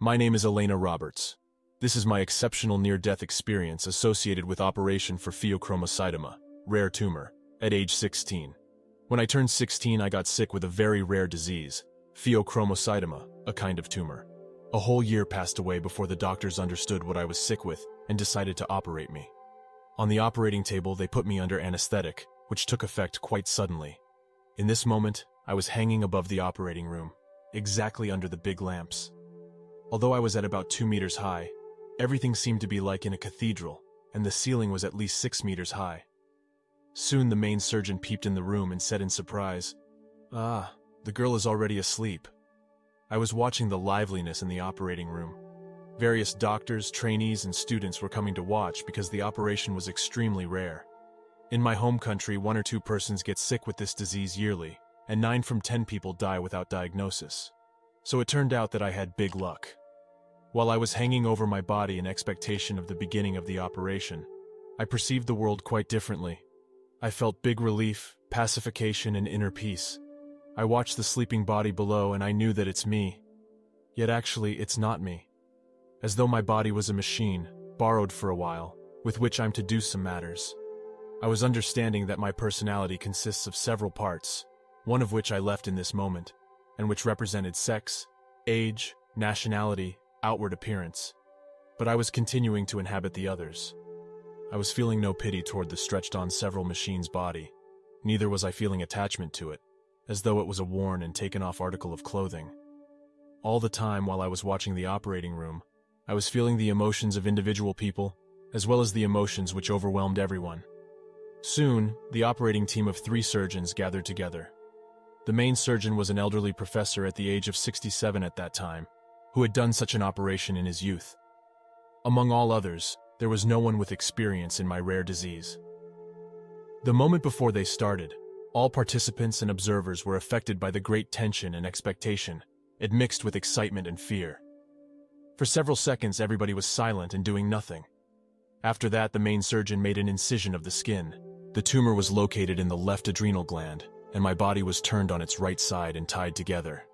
My name is Elena Roberts. This is my exceptional near-death experience associated with operation for pheochromocytoma, rare tumor, at age 16. When I turned 16, I got sick with a very rare disease, pheochromocytoma, a kind of tumor. A whole year passed away before the doctors understood what I was sick with and decided to operate me. On the operating table, they put me under anesthetic, which took effect quite suddenly. In this moment, I was hanging above the operating room, exactly under the big lamps. Although I was at about 2 meters high, everything seemed to be like in a cathedral, and the ceiling was at least 6 meters high. Soon the main surgeon peeped in the room and said in surprise, "Ah, the girl is already asleep." I was watching the liveliness in the operating room. Various doctors, trainees, and students were coming to watch because the operation was extremely rare. In my home country, 1 or 2 persons get sick with this disease yearly, and 9 from 10 people die without diagnosis. So it turned out that I had big luck. While I was hanging over my body in expectation of the beginning of the operation, I perceived the world quite differently. I felt big relief, pacification, and inner peace. I watched the sleeping body below and I knew that it's me. Yet actually, it's not me. As though my body was a machine, borrowed for a while, with which I'm to do some matters. I was understanding that my personality consists of several parts, one of which I left in this moment, and which represented sex, age, nationality, outward appearance. But I was continuing to inhabit the others. I was feeling no pity toward the stretched-on several machines' body. Neither was I feeling attachment to it, as though it was a worn and taken-off article of clothing. All the time while I was watching the operating room, I was feeling the emotions of individual people, as well as the emotions which overwhelmed everyone. Soon, the operating team of 3 surgeons gathered together. The main surgeon was an elderly professor at the age of 67 at that time, who had done such an operation in his youth. Among all others, there was no one with experience in my rare disease. The moment before they started, all participants and observers were affected by the great tension and expectation, admixed with excitement and fear. For several seconds, everybody was silent and doing nothing. After that, the main surgeon made an incision of the skin. The tumor was located in the left adrenal gland, and my body was turned on its right side and tied together.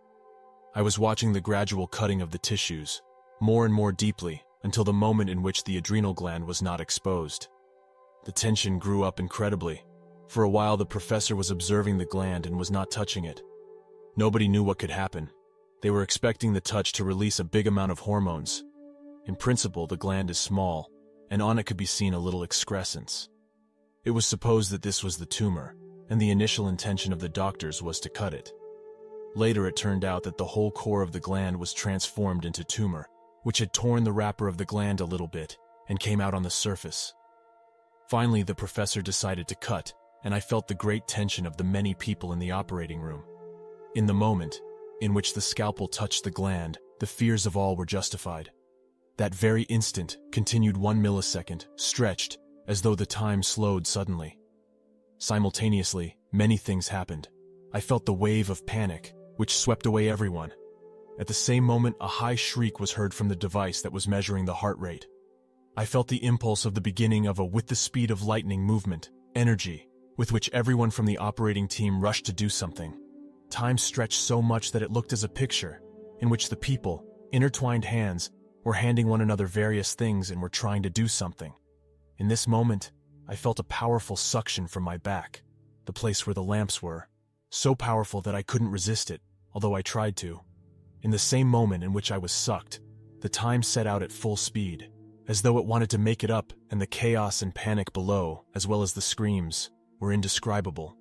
I was watching the gradual cutting of the tissues, more and more deeply, until the moment in which the adrenal gland was not exposed. The tension grew up incredibly. For a while, the professor was observing the gland and was not touching it. Nobody knew what could happen. They were expecting the touch to release a big amount of hormones. In principle, the gland is small, and on it could be seen a little excrescence. It was supposed that this was the tumor, and the initial intention of the doctors was to cut it. Later, it turned out that the whole core of the gland was transformed into tumor, which had torn the wrapper of the gland a little bit and came out on the surface. Finally, the professor decided to cut, and I felt the great tension of the many people in the operating room. In the moment in which the scalpel touched the gland, the fears of all were justified. That very instant continued 1 millisecond, stretched, as though the time slowed suddenly. Simultaneously, many things happened. I felt the wave of panic, which swept away everyone. At the same moment, a high shriek was heard from the device that was measuring the heart rate. I felt the impulse of the beginning of a with the speed of lightning movement, energy, with which everyone from the operating team rushed to do something. Time stretched so much that it looked as a picture, in which the people, intertwined hands, were handing one another various things and were trying to do something. In this moment, I felt a powerful suction from my back, the place where the lamps were, so powerful that I couldn't resist it, although I tried to. In the same moment in which I was sucked, the time set out at full speed, as though it wanted to make it up, and the chaos and panic below, as well as the screams, were indescribable.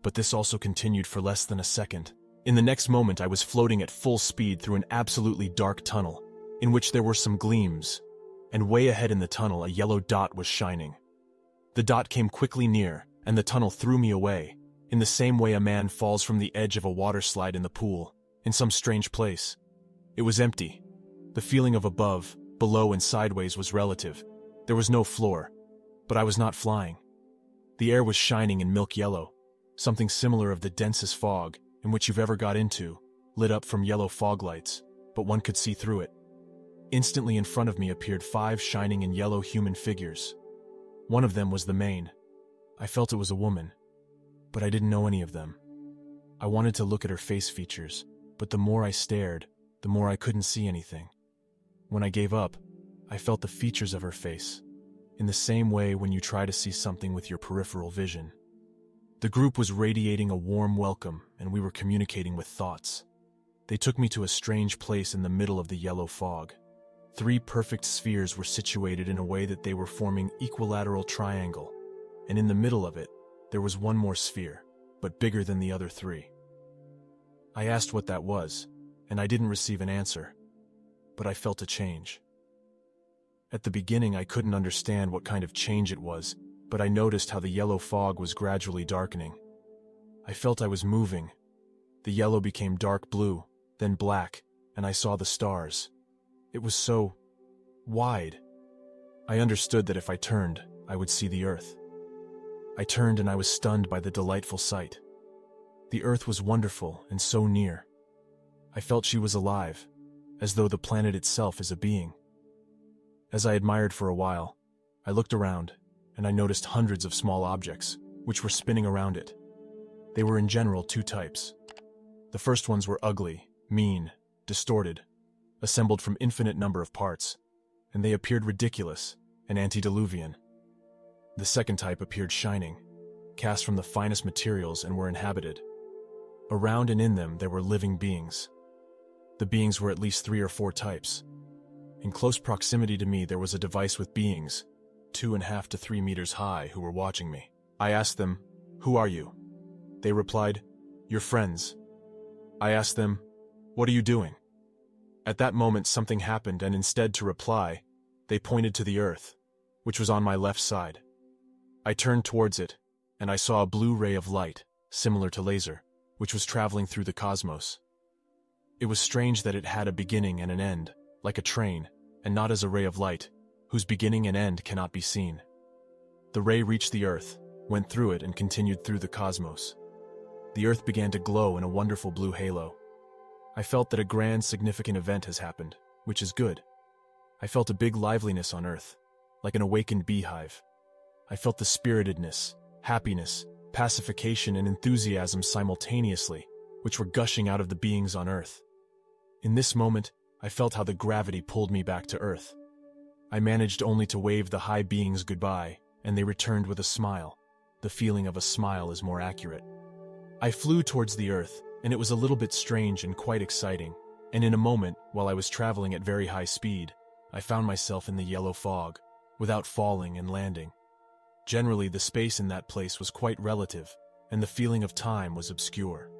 But this also continued for less than a second. In the next moment, I was floating at full speed through an absolutely dark tunnel, in which there were some gleams, and way ahead in the tunnel a yellow dot was shining. The dot came quickly near, and the tunnel threw me away, in the same way a man falls from the edge of a water slide in the pool, in some strange place. It was empty. The feeling of above, below, and sideways was relative. There was no floor, but I was not flying. The air was shining in milk yellow, something similar of the densest fog in which you've ever got into, lit up from yellow fog lights, but one could see through it. Instantly in front of me appeared 5 shining and yellow human figures. One of them was the main. I felt it was a woman, but I didn't know any of them. I wanted to look at her face features, but the more I stared, the more I couldn't see anything. When I gave up, I felt the features of her face, in the same way when you try to see something with your peripheral vision. The group was radiating a warm welcome, and we were communicating with thoughts. They took me to a strange place in the middle of the yellow fog. 3 perfect spheres were situated in a way that they were forming equilateral triangle, and in the middle of it, there was one more sphere, but bigger than the other 3. I asked what that was, and I didn't receive an answer, but I felt a change. At the beginning, I couldn't understand what kind of change it was, but I noticed how the yellow fog was gradually darkening. I felt I was moving. The yellow became dark blue, then black, and I saw the stars. It was so wide. I understood that if I turned, I would see the Earth. I turned and I was stunned by the delightful sight. The Earth was wonderful and so near. I felt she was alive, as though the planet itself is a being. As I admired for a while, I looked around, and I noticed hundreds of small objects, which were spinning around it. They were in general 2 types. The first ones were ugly, mean, distorted, assembled from infinite number of parts, and they appeared ridiculous and antediluvian. The second type appeared shining, cast from the finest materials and were inhabited. Around and in them there were living beings. The beings were at least 3 or 4 types. In close proximity to me there was a device with beings, 2.5 to 3 meters high, who were watching me. I asked them, "Who are you?" They replied, "Your friends." I asked them, "What are you doing?" At that moment something happened, and instead to reply, they pointed to the Earth, which was on my left side. I turned towards it, and I saw a blue ray of light, similar to laser, which was traveling through the cosmos. It was strange that it had a beginning and an end, like a train, and not as a ray of light, whose beginning and end cannot be seen. The ray reached the Earth, went through it, and continued through the cosmos. The Earth began to glow in a wonderful blue halo. I felt that a grand, significant event has happened, which is good. I felt a big liveliness on Earth, like an awakened beehive. I felt the spiritedness, happiness, pacification, and enthusiasm simultaneously, which were gushing out of the beings on Earth. In this moment, I felt how the gravity pulled me back to Earth. I managed only to wave the high beings goodbye, and they returned with a smile. The feeling of a smile is more accurate. I flew towards the Earth, and it was a little bit strange and quite exciting, and in a moment, while I was traveling at very high speed, I found myself in the yellow fog, without falling and landing. Generally, the space in that place was quite relative, and the feeling of time was obscure.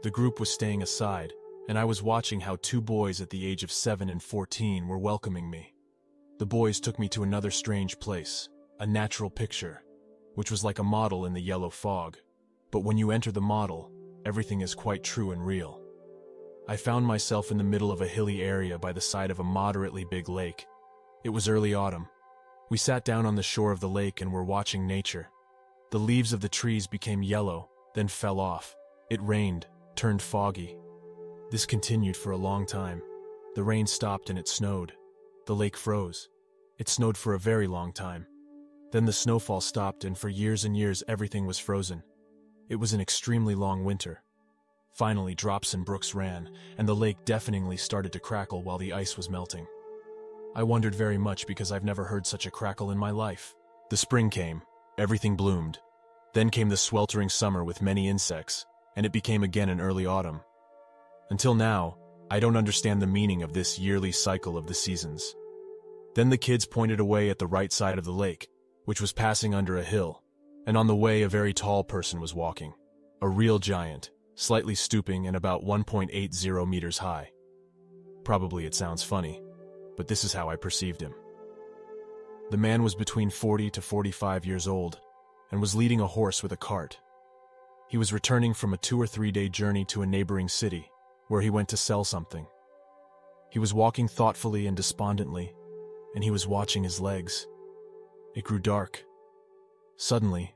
The group was staying aside, and I was watching how 2 boys at the age of 7 and 14 were welcoming me. The boys took me to another strange place, a natural picture, which was like a model in the yellow fog. But when you enter the model, everything is quite true and real. I found myself in the middle of a hilly area by the side of a moderately big lake. It was early autumn. We sat down on the shore of the lake and were watching nature. The leaves of the trees became yellow, then fell off. It rained, turned foggy. This continued for a long time. The rain stopped and it snowed. The lake froze. It snowed for a very long time. Then the snowfall stopped, and for years and years everything was frozen. It was an extremely long winter. Finally, drops and brooks ran, and the lake deafeningly started to crackle while the ice was melting. I wondered very much because I've never heard such a crackle in my life. The spring came, everything bloomed. Then came the sweltering summer with many insects, and it became again an early autumn. Until now, I don't understand the meaning of this yearly cycle of the seasons. Then the kids pointed away at the right side of the lake, which was passing under a hill, and on the way a very tall person was walking. A real giant, slightly stooping and about 1.80 meters high. Probably it sounds funny, but this is how I perceived him. The man was between 40 to 45 years old, and was leading a horse with a cart. He was returning from a 2 or 3 day journey to a neighboring city, where he went to sell something. He was walking thoughtfully and despondently, and he was watching his legs. It grew dark. Suddenly,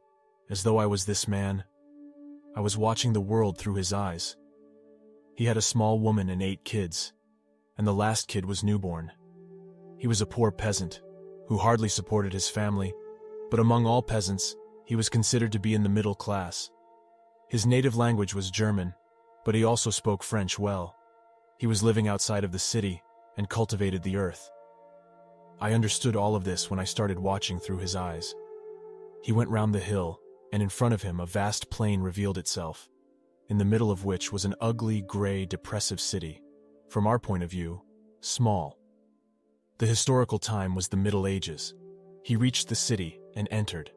as though I was this man, I was watching the world through his eyes. He had a small woman and 8 kids, and the last kid was newborn. He was a poor peasant, who hardly supported his family, but among all peasants, he was considered to be in the middle class. His native language was German, but he also spoke French well. He was living outside of the city, and cultivated the earth. I understood all of this when I started watching through his eyes. He went round the hill, and in front of him a vast plain revealed itself, in the middle of which was an ugly, gray, depressive city. From our point of view, small. The historical time was the Middle Ages. He reached the city and entered.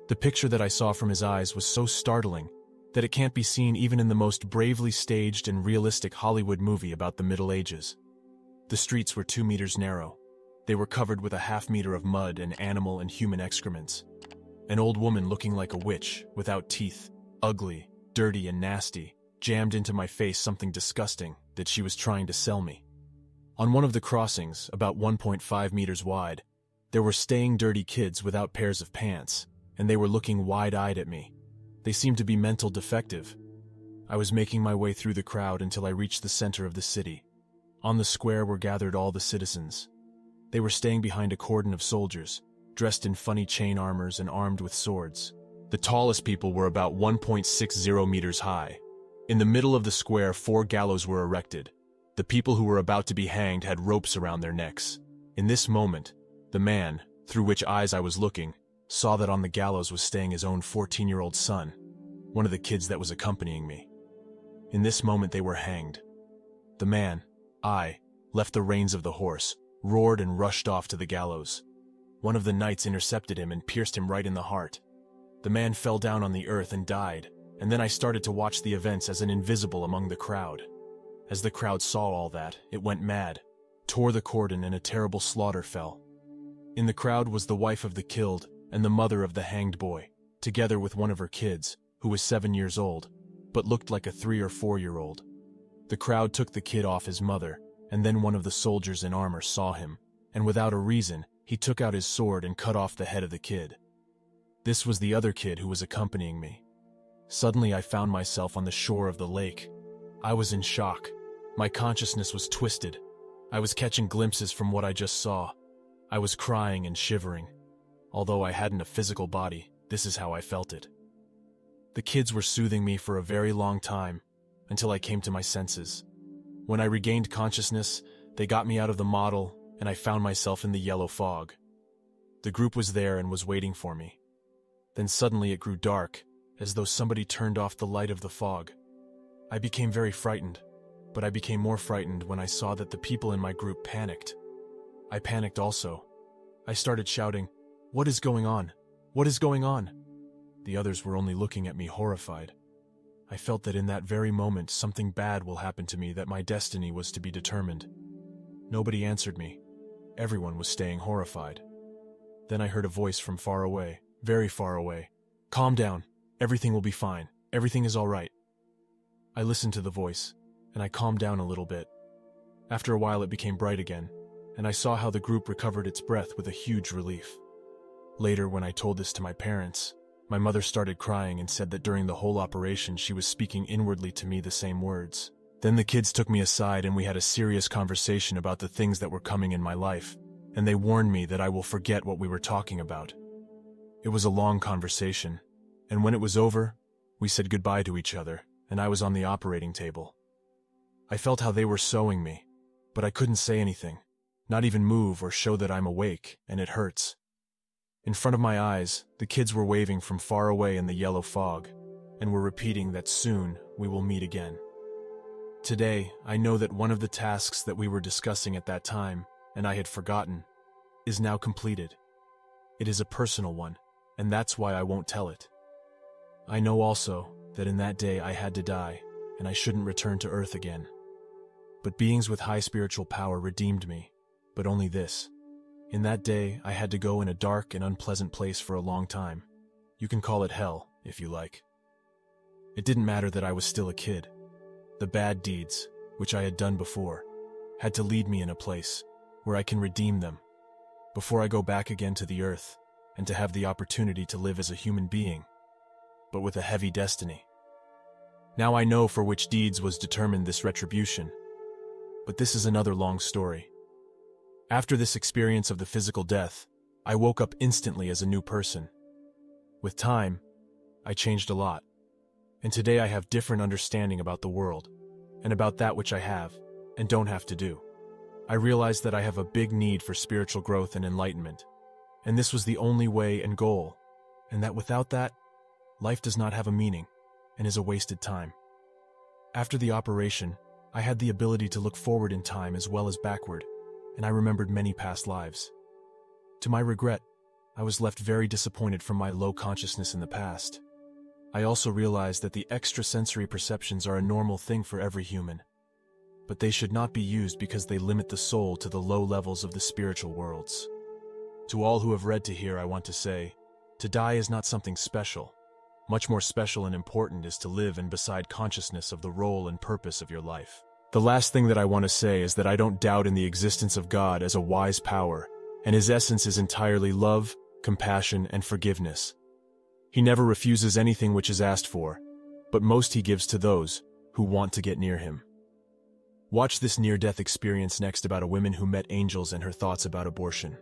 The picture that I saw from his eyes was so startling that it can't be seen even in the most bravely staged and realistic Hollywood movie about the Middle Ages. The streets were 2 meters narrow. They were covered with a half-meter of mud and animal and human excrements. An old woman looking like a witch, without teeth, ugly, dirty and nasty, jammed into my face something disgusting that she was trying to sell me. On one of the crossings, about 1.5 meters wide, there were staying dirty kids without pairs of pants, and they were looking wide-eyed at me. They seemed to be mental defective. I was making my way through the crowd until I reached the center of the city. On the square were gathered all the citizens. They were staying behind a cordon of soldiers, dressed in funny chain armors and armed with swords. The tallest people were about 1.60 meters high. In the middle of the square, 4 gallows were erected. The people who were about to be hanged had ropes around their necks. In this moment, the man, through which eyes I was looking, saw that on the gallows was staying his own 14-year-old son, one of the kids that was accompanying me. In this moment they were hanged. The man, I, left the reins of the horse, roared and rushed off to the gallows. One of the knights intercepted him and pierced him right in the heart. The man fell down on the earth and died, and then I started to watch the events as an invisible among the crowd. As the crowd saw all that, it went mad, tore the cordon, and a terrible slaughter fell. In the crowd was the wife of the killed and the mother of the hanged boy, together with one of her kids, who was 7 years old, but looked like a 3 or 4-year-old. The crowd took the kid off his mother, and then one of the soldiers in armor saw him, and without a reason, he took out his sword and cut off the head of the kid. This was the other kid who was accompanying me. Suddenly I found myself on the shore of the lake. I was in shock. My consciousness was twisted. I was catching glimpses from what I just saw. I was crying and shivering. Although I hadn't a physical body, this is how I felt it. The kids were soothing me for a very long time, until I came to my senses. When I regained consciousness, they got me out of the model, and I found myself in the yellow fog. The group was there and was waiting for me. Then suddenly it grew dark, as though somebody turned off the light of the fog. I became very frightened, but I became more frightened when I saw that the people in my group panicked. I panicked also. I started shouting, "What is going on? What is going on?" The others were only looking at me horrified. I felt that in that very moment something bad will happen to me, that my destiny was to be determined. Nobody answered me. Everyone was staying horrified. Then I heard a voice from far away, very far away. "Calm down. Everything will be fine. Everything is all right." I listened to the voice, and I calmed down a little bit. After a while it became bright again, and I saw how the group recovered its breath with a huge relief. Later, when I told this to my parents, my mother started crying and said that during the whole operation she was speaking inwardly to me the same words. Then the kids took me aside and we had a serious conversation about the things that were coming in my life, and they warned me that I will forget what we were talking about. It was a long conversation, and when it was over, we said goodbye to each other, and I was on the operating table. I felt how they were sewing me, but I couldn't say anything, not even move or show that I'm awake, and it hurts. In front of my eyes, the kids were waving from far away in the yellow fog, and were repeating that soon we will meet again. Today, I know that one of the tasks that we were discussing at that time, and I had forgotten, is now completed. It is a personal one, and that's why I won't tell it. I know also that in that day I had to die, and I shouldn't return to Earth again. But beings with high spiritual power redeemed me, but only this. In that day, I had to go in a dark and unpleasant place for a long time. You can call it hell, if you like. It didn't matter that I was still a kid. The bad deeds, which I had done before, had to lead me in a place where I can redeem them, before I go back again to the earth, and to have the opportunity to live as a human being, but with a heavy destiny. Now I know for which deeds was determined this retribution, but this is another long story. After this experience of the physical death, I woke up instantly as a new person. With time, I changed a lot, and today I have different understanding about the world, and about that which I have and don't have to do. I realized that I have a big need for spiritual growth and enlightenment, and this was the only way and goal, and that without that, life does not have a meaning and is a wasted time. After the operation, I had the ability to look forward in time as well as backward, and I remembered many past lives. To my regret, I was left very disappointed from my low consciousness in the past. I also realized that the extrasensory perceptions are a normal thing for every human, but they should not be used because they limit the soul to the low levels of the spiritual worlds. To all who have read to here, I want to say, to die is not something special. Much more special and important is to live and beside consciousness of the role and purpose of your life. The last thing that I want to say is that I don't doubt in the existence of God as a wise power, and his essence is entirely love, compassion, and forgiveness. He never refuses anything which is asked for, but most he gives to those who want to get near him. Watch this near-death experience next about a woman who met angels and her thoughts about abortion.